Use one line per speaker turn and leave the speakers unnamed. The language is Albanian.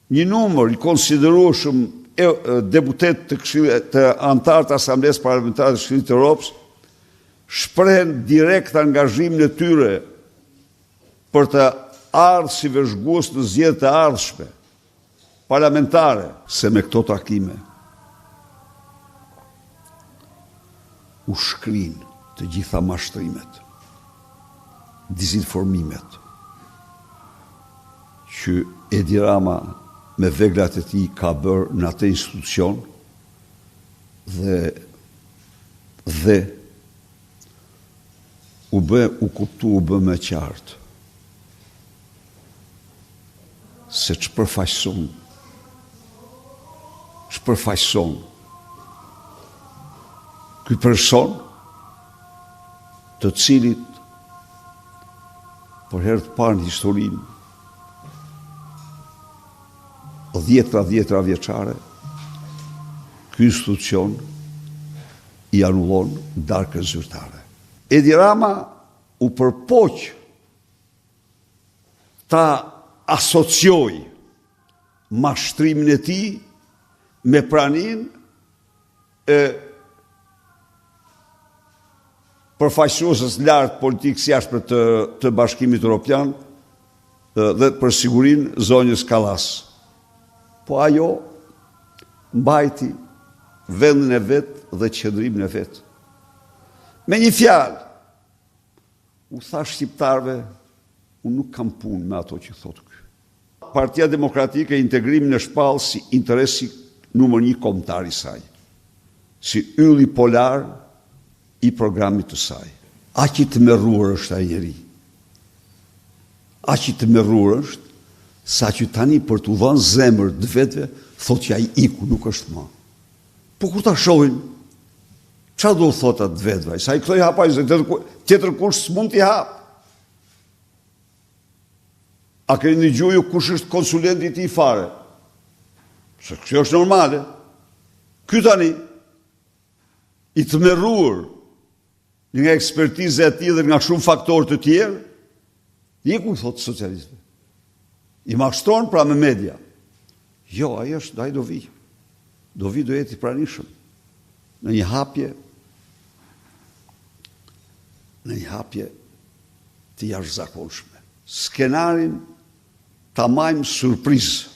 një numër i konsiderueshëm deputet të antarë të Asamblesë Parlamentare të Këshillit të Evropës shprehen direkt angazhimin e tyre për të ardhur si vëzhgues në zgjedhjet e ardhshme parlamentare, se me këto takime u shkrin të gjitha mashtrimet, dizinformimet që Edi Rama me veglat e tij ka bërë në atë institucion dhe u bë më qartë se ç'përfaqëson ky person të cilit për herë të parë në historinë dhjetra vjeçare ky institucion i anullon darkën zyrtare. Edi Rama u përpoq ta asocioj mashtrimin e tij me praninë e përfaqësuesës lartë politikës jashtme të Bashkimit Evropian dhe për sigurinë zonjës Kallas. Po ajo mbajti vendin e vet dhe qëndrimin e vet. Me një fjalë, u tha shqiptarëve, unë nuk kam punë me ato që thotë ky. Partia Demokratike integrimin e shpall si interesi numër 1 kombëtar i saj, si ylli polar i programit të saj. Aq i tmerruar është ai njeri. Aq i tmerruar është, sa që tani për t'u dhënë zemër të vetëve, thot që ai iku nuk është më. Po kur ta shohin, çfarë do thotë atë vetëve? Sa i këtoj hapa, tjetër kush s'mund t'i hap. A keni dëgjuar kush është konsulenti i tij fare? Se kjo është normale. Ky tani i tmerruar nga ekspertiza e tij dhe nga shumë faktorë të tjerë, iku thotë socialistëve. I mashtron pra me media. Jo, ai do vi. Do jeti i pranishëm. Në një hapje të jashtëzakonshme. Skenarin ta majmë surprizë